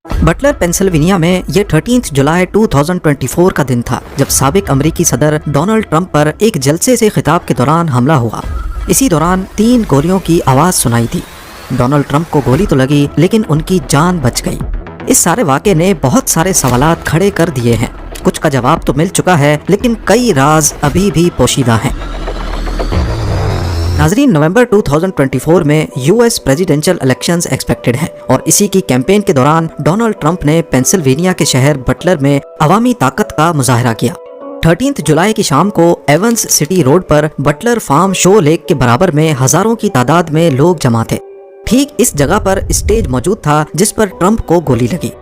Buttler Pennsylvania में ये 13 जुलाई 2024 का दिन था जब साबिक अमेरिकी सदर डोनाल्ड ट्रंप पर एक जलसे से खिताब के दौरान हमला हुआ। इसी दौरान 3 गोलियों की आवाज़ सुनाई दी। डोनाल्ड ट्रंप को गोली तो लगी लेकिन उनकी जान बच गई। इस सारे वाक़े ने बहुत सारे सवालात खड़े कर दिए हैं। कुछ का जवाब तो मिल चुका है लेकिन कई राज अभी भी पोशीदा हैं। नाज़रीन, नवंबर 2024 में यूएस प्रेसिडेंशियल इलेक्शंस एक्सपेक्टेड हैं और इसी की कैंपेन के दौरान डोनाल्ड ट्रंप ने पेंसिल्वेनिया के शहर बटलर में अवामी ताकत का मुजाहरा किया। 13 जुलाई की शाम को एवंस सिटी रोड पर बटलर फार्म शो लेक के बराबर में हजारों की तादाद में लोग जमा थे। ठीक इस जगह पर स्टेज मौजूद था जिस पर ट्रंप को गोली लगी।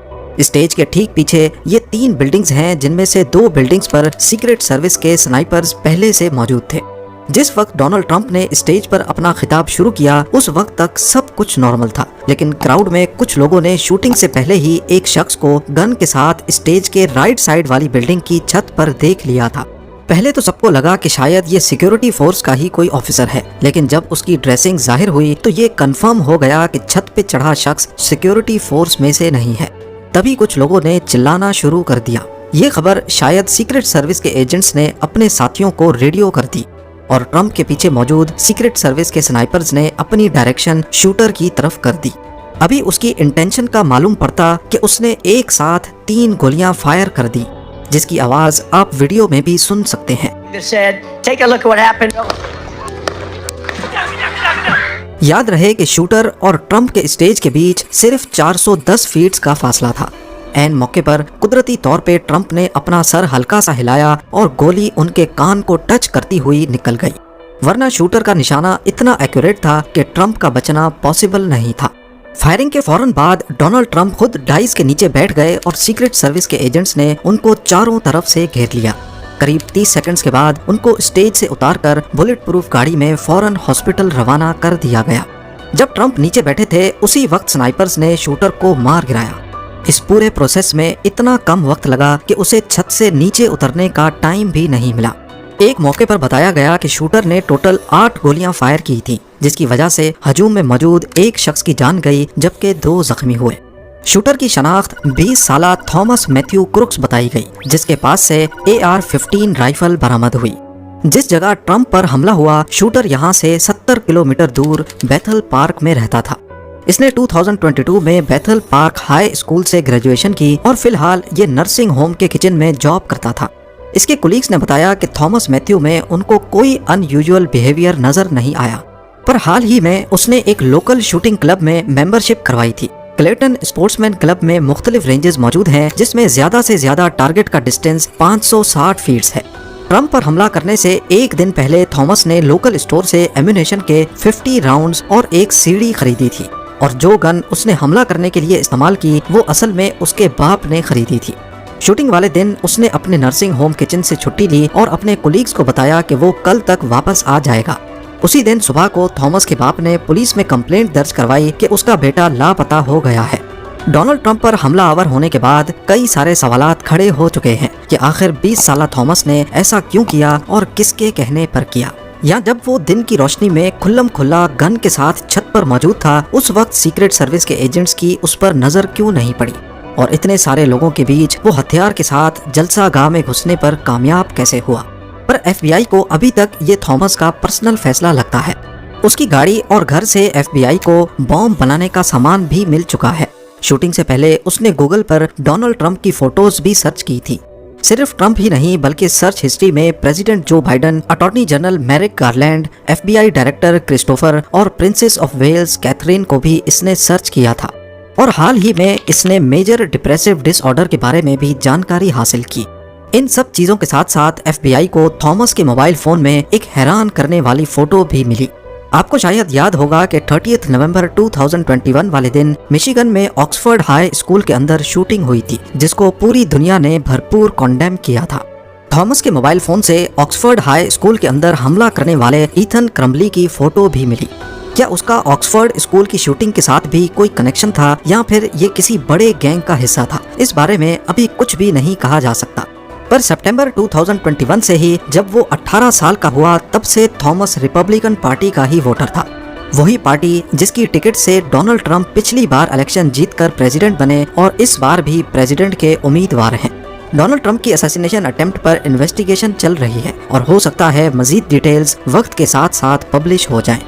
स्टेज के ठीक पीछे ये 3 बिल्डिंग्स हैं जिनमें से 2 बिल्डिंग्स पर सीक्रेट सर्विस के स्नाइपर्स पहले से मौजूद थे। जिस वक्त डोनाल्ड ट्रंप ने स्टेज पर अपना खिताब शुरू किया उस वक्त तक सब कुछ नॉर्मल था, लेकिन क्राउड में कुछ लोगों ने शूटिंग से पहले ही एक शख्स को गन के साथ स्टेज के राइट साइड वाली बिल्डिंग की छत पर देख लिया था। पहले तो सबको लगा कि शायद ये सिक्योरिटी फोर्स का ही कोई ऑफिसर है, लेकिन जब उसकी ड्रेसिंग जाहिर हुई तो ये कंफर्म हो गया कि छत पे चढ़ा शख्स सिक्योरिटी फोर्स में से नहीं है। तभी कुछ लोगों ने चिल्लाना शुरू कर दिया। ये खबर शायद सीक्रेट सर्विस के एजेंट्स ने अपने साथियों को रेडियो कर दी और ट्रंप के पीछे मौजूद सीक्रेट सर्विस के स्नाइपर्स ने अपनी डायरेक्शन शूटर की तरफ कर दी। अभी उसकी इंटेंशन का मालूम पड़ता कि उसने एक साथ 3 गोलियां फायर कर दी, जिसकी आवाज आप वीडियो में भी सुन सकते हैं। याद रहे कि शूटर और ट्रंप के स्टेज के बीच सिर्फ 410 फीट का फासला था। ऐन मौके पर कुदरती तौर पे ट्रंप ने अपना सर हल्का सा हिलाया और गोली उनके कान को टच करती हुई निकल गई, वरना शूटर का निशाना इतना एक्यूरेट था कि ट्रंप का बचना पॉसिबल नहीं था। फायरिंग के फौरन बाद डोनाल्ड ट्रंप खुद डाइस के नीचे बैठ गए और सीक्रेट सर्विस के एजेंट्स ने उनको चारों तरफ से घेर लिया। करीब 30 सेकंड्स के बाद उनको स्टेज से उतारकर बुलेट प्रूफ गाड़ी में फौरन हॉस्पिटल रवाना कर दिया गया। जब ट्रंप नीचे बैठे थे उसी वक्त स्नाइपर्स ने शूटर को मार गिराया। इस पूरे प्रोसेस में इतना कम वक्त लगा कि उसे छत से नीचे उतरने का टाइम भी नहीं मिला। एक मौके पर बताया गया कि शूटर ने टोटल 8 गोलियां फायर की थी, जिसकी वजह से हजूम में मौजूद एक शख्स की जान गई जबकि 2 जख्मी हुए। शूटर की शनाख्त 20 साला थॉमस मैथ्यू क्रुक्स बताई गई, जिसके पास से AR-15 राइफल बरामद हुई। जिस जगह ट्रंप पर हमला हुआ, शूटर यहाँ से 70 किलोमीटर दूर बैथल पार्क में रहता था। इसने 2022 में बैथल पार्क हाई स्कूल से ग्रेजुएशन की और फिलहाल ये नर्सिंग होम के किचन में जॉब करता था। इसके कोलीग्स ने बताया कि थॉमस मैथ्यू में उनको कोई अनयूजुअल बिहेवियर नजर नहीं आया, पर हाल ही में उसने एक लोकल शूटिंग क्लब में मेंबरशिप करवाई थी। क्लेटन स्पोर्ट्समैन क्लब में मुख्तलिफ रेंजेस मौजूद हैं, जिसमें ज्यादा से ज्यादा टारगेट का डिस्टेंस 560 फीट है। ट्रंप पर हमला करने से एक दिन पहले थॉमस ने लोकल स्टोर से एम्यूनेशन के 50 राउंड्स और एक सीढ़ी खरीदी थी, और जो गन उसने हमला करने के लिए इस्तेमाल की वो असल में उसके बाप ने खरीदी थी। शूटिंग वाले दिन उसने अपने नर्सिंग होम किचन से छुट्टी ली और अपने कोलीग्स को बताया कि वो कल तक वापस आ जाएगा। उसी दिन सुबह को थॉमस के बाप ने पुलिस में कंप्लेंट दर्ज करवाई कि उसका बेटा लापता हो गया है। डोनाल्ड ट्रंप पर हमला आवर होने के बाद कई सारे सवालात खड़े हो चुके हैं कि आखिर 20 साला थॉमस ने ऐसा क्यों किया और किसके कहने पर किया, या जब वो दिन की रोशनी में खुल्लम खुल्ला गन के साथ छत पर मौजूद था उस वक्त सीक्रेट सर्विस के एजेंट्स की उस पर नजर क्यों नहीं पड़ी, और इतने सारे लोगों के बीच वो हथियार के साथ जलसा गाह में घुसने पर कामयाब कैसे हुआ। पर FBI को अभी तक ये थॉमस का पर्सनल फैसला लगता है। उसकी गाड़ी और घर से FBI को बॉम्ब बनाने का सामान भी मिल चुका है। शूटिंग से पहले उसने गूगल पर डोनाल्ड ट्रंप की फोटोज भी सर्च की थी। सिर्फ ट्रंप ही नहीं बल्कि सर्च हिस्ट्री में president Joe Biden, attorney general Merrick Garland, FBI director Christopher और प्रिंसेस ऑफ वेल्स कैथरीन को भी इसने सर्च किया था। और हाल ही में इसने मेजर डिप्रेसिव डिसऑर्डर के बारे में भी जानकारी हासिल की। इन सब चीजों के साथ साथ FBI को थॉमस के मोबाइल फोन में एक हैरान करने वाली फोटो भी मिली। आपको शायद याद होगा कि 30 नवंबर 2021 वाले दिन मिशिगन में ऑक्सफोर्ड हाई स्कूल के अंदर शूटिंग हुई थी, जिसको पूरी दुनिया ने भरपूर कॉन्डेम किया था। थॉमस के मोबाइल फोन से ऑक्सफोर्ड हाई स्कूल के अंदर हमला करने वाले ईथन क्रम्बली की फोटो भी मिली। क्या उसका ऑक्सफोर्ड स्कूल की शूटिंग के साथ भी कोई कनेक्शन था या फिर ये किसी बड़े गैंग का हिस्सा था? इस बारे में अभी कुछ भी नहीं कहा जा सकता। पर सितंबर 2021 से ही जब वो 18 साल का हुआ तब से थॉमस रिपब्लिकन पार्टी का ही वोटर था। وہی پارٹی جس کی ٹکٹ سے ڈونلڈ ٹرمپ پچھلی بار الیکشن جیت کر پریزیڈنٹ بنے اور اس بار بھی پریزیڈنٹ کے امیدوار ہیں۔ ڈونلڈ ٹرمپ کی اساسینیشن اٹیمپٹ پر انویسٹیگیشن چل رہی ہے اور ہو سکتا ہے مزید ڈیٹیلز وقت کے ساتھ ساتھ پبلش ہو جائیں۔